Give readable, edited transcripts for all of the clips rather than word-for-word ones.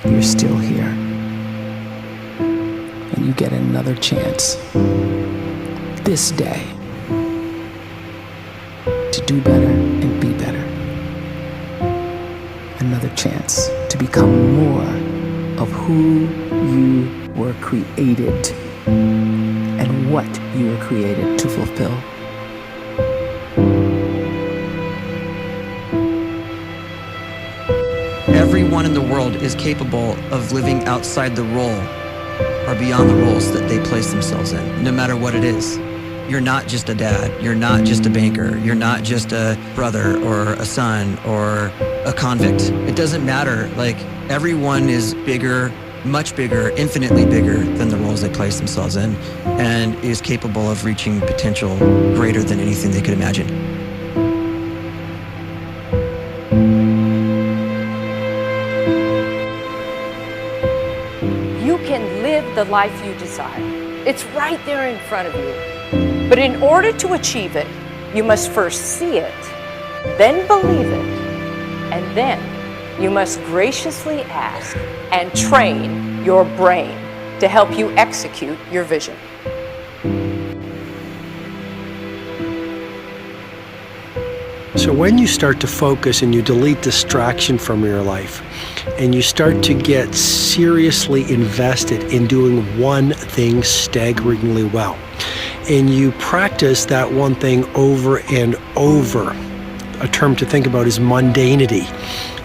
you're still here. And you get another chance this day to do better and be better. Another chance to become more of who you were created and what you were created to fulfill. Everyone in the world is capable of living outside the role or beyond the roles that they place themselves in, no matter what it is. You're not just a dad, you're not just a banker, you're not just a brother or a son or a convict. It doesn't matter. Like, everyone is bigger, much bigger, infinitely bigger than the roles they place themselves in, and is capable of reaching potential greater than anything they could imagine. You can live the life you desire. It's right there in front of you. But in order to achieve it, you must first see it, then believe it, and then you must graciously ask and train your brain to help you execute your vision. So when you start to focus and you delete distraction from your life, and you start to get seriously invested in doing one thing staggeringly well, and you practice that one thing over and over, a term to think about is mundanity.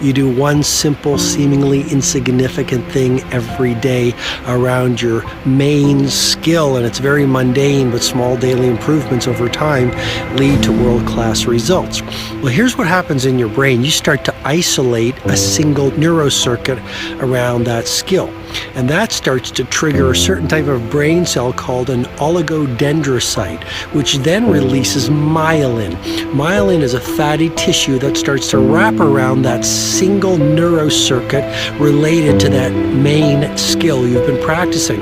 You do one simple, seemingly insignificant thing every day around your main skill, and it's very mundane, but small daily improvements over time lead to world-class results. Well, here's what happens in your brain. You start to isolate a single neurocircuit around that skill, and that starts to trigger a certain type of brain cell called an oligodendrocyte, which then releases myelin. Myelin is a fatty tissue that starts to wrap around that single neurocircuit related to that main skill you've been practicing.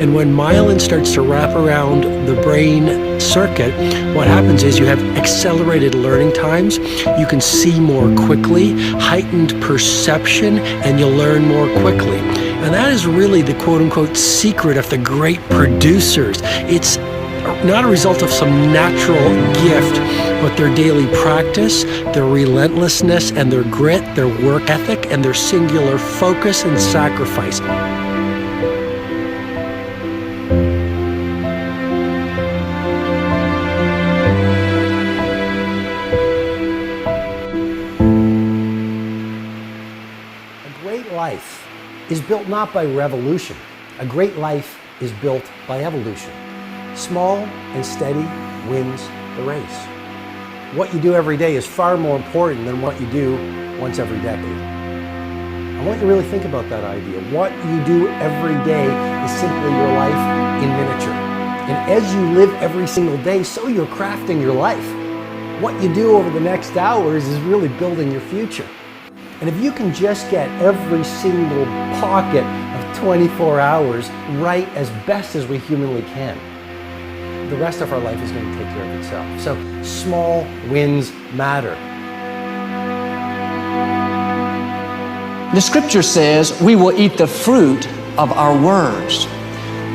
And when myelin starts to wrap around the brain circuit, what happens is you have accelerated learning times, you can see more quickly, heightened perception, and you'll learn more quickly. And that is really the quote-unquote secret of the great producers. It's not a result of some natural gift, but their daily practice, their relentlessness and their grit, their work ethic, and their singular focus and sacrifice. A great life is built not by revolution. A great life is built by evolution. Small and steady wins the race. What you do every day is far more important than what you do once every decade. I want you to really think about that idea. What you do every day is simply your life in miniature. And as you live every single day, so you're crafting your life. What you do over the next hours is really building your future. And if you can just get every single pocket of 24 hours right as best as we humanly can, the rest of our life is going to take care of itself. So small wins matter. The scripture says we will eat the fruit of our words.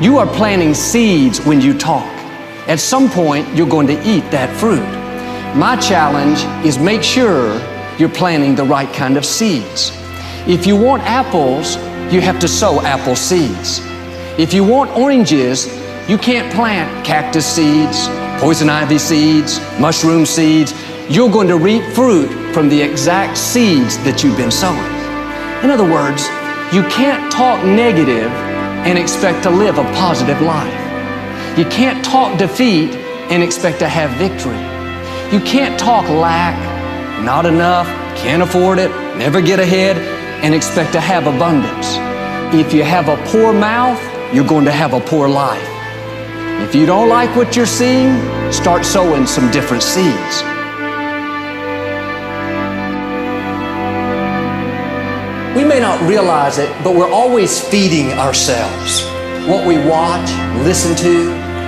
You are planting seeds when you talk. At some point, you're going to eat that fruit. My challenge is make sure you're planting the right kind of seeds. If you want apples, you have to sow apple seeds. If you want oranges, you can't plant cactus seeds, poison ivy seeds, mushroom seeds. You're going to reap fruit from the exact seeds that you've been sowing. In other words, you can't talk negative and expect to live a positive life. You can't talk defeat and expect to have victory. You can't talk lack, not enough, can't afford it, never get ahead, and expect to have abundance. If you have a poor mouth, you're going to have a poor life. If you don't like what you're seeing, start sowing some different seeds. We may not realize it, but we're always feeding ourselves. What we watch, listen to,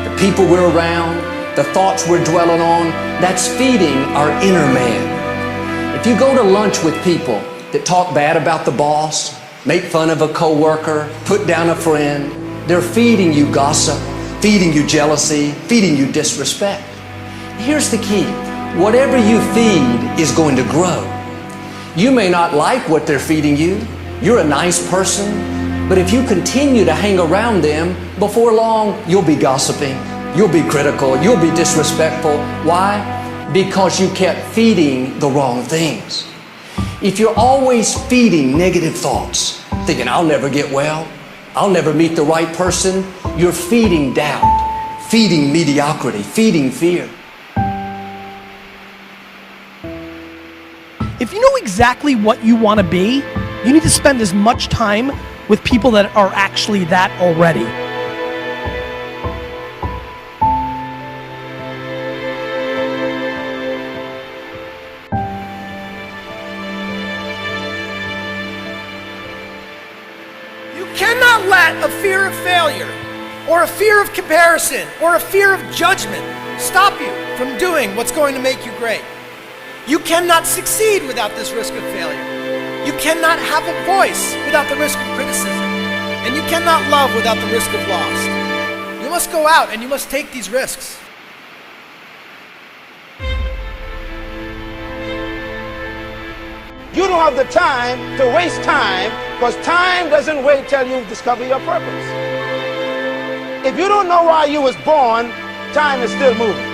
the people we're around, the thoughts we're dwelling on, that's feeding our inner man. If you go to lunch with people that talk bad about the boss, make fun of a coworker, put down a friend. They're feeding you gossip, feeding you jealousy, feeding you disrespect. Here's the key. Whatever you feed is going to grow. You may not like what they're feeding you. You're a nice person, but if you continue to hang around them, before long, you'll be gossiping, you'll be critical, you'll be disrespectful. Why? Because you kept feeding the wrong things. If you're always feeding negative thoughts, thinking, I'll never get well, I'll never meet the right person, you're feeding doubt, feeding mediocrity, feeding fear. If you know exactly what you want to be, you need to spend as much time with people that are actually that already. You cannot let a fear of failure, or a fear of comparison, or a fear of judgment stop you from doing what's going to make you great. You cannot succeed without this risk of failure. You cannot have a voice without the risk of criticism. And you cannot love without the risk of loss. You must go out and you must take these risks. You don't have the time to waste time, because time doesn't wait till you discover your purpose. If you don't know why you was born, time is still moving.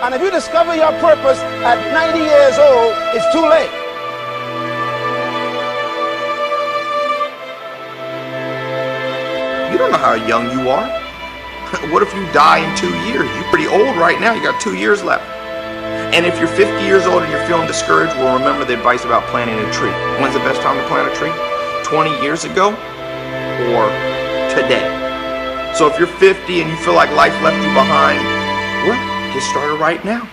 And if you discover your purpose at 90 years old, it's too late. You don't know how young you are. What if you die in 2 years? You're pretty old right now. You got 2 years left. And if you're 50 years old and you're feeling discouraged, well, remember the advice about planting a tree. When's the best time to plant a tree? 20 years ago or today? So if you're 50 and you feel like life left you behind, well, get started right now.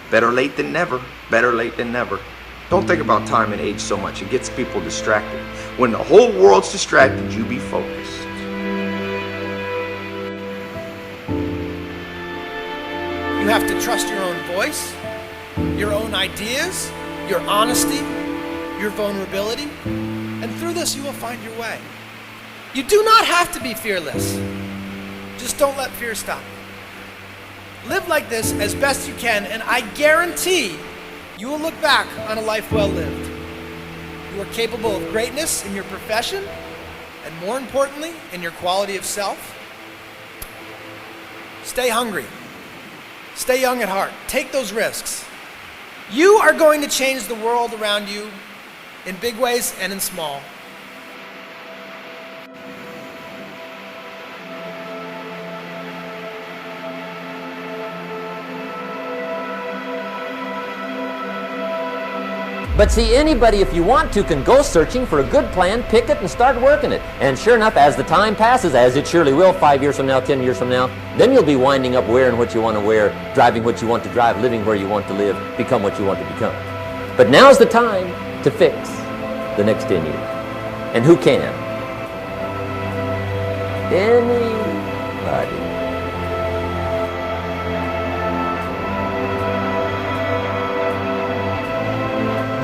Better late than never. Better late than never. Don't think about time and age so much. It gets people distracted. When the whole world's distracted, you be focused. You have to trust your own voice, your own ideas, your honesty, your vulnerability, and through this you will find your way. You do not have to be fearless. Just don't let fear stop you. Live like this as best you can, and I guarantee you will look back on a life well lived. You are capable of greatness in your profession, and more importantly, in your quality of self. Stay hungry. Stay young at heart. Take those risks. You are going to change the world around you in big ways and in small. But see, anybody, if you want to, can go searching for a good plan, pick it, and start working it. And sure enough, as the time passes, as it surely will 5 years from now, 10 years from now, then you'll be winding up wearing what you want to wear, driving what you want to drive, living where you want to live, become what you want to become. But now's the time to fix the next 10 years. And who can? Anybody.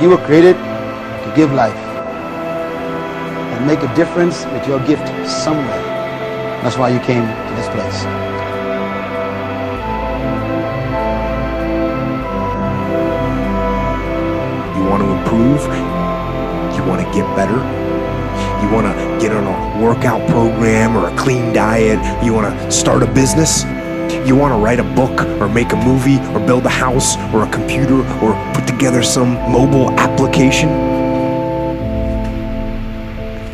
You were created to give life and make a difference with your gift somewhere. That's why you came to this place. You want to improve? You want to get better? You want to get on a workout program or a clean diet? You want to start a business? You want to write a book or make a movie or build a house or a computer or put together some mobile application?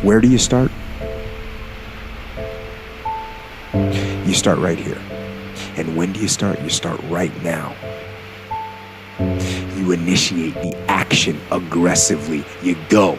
Where do you start? You start right here. And when do you start? You start right now. You initiate the action aggressively. You go.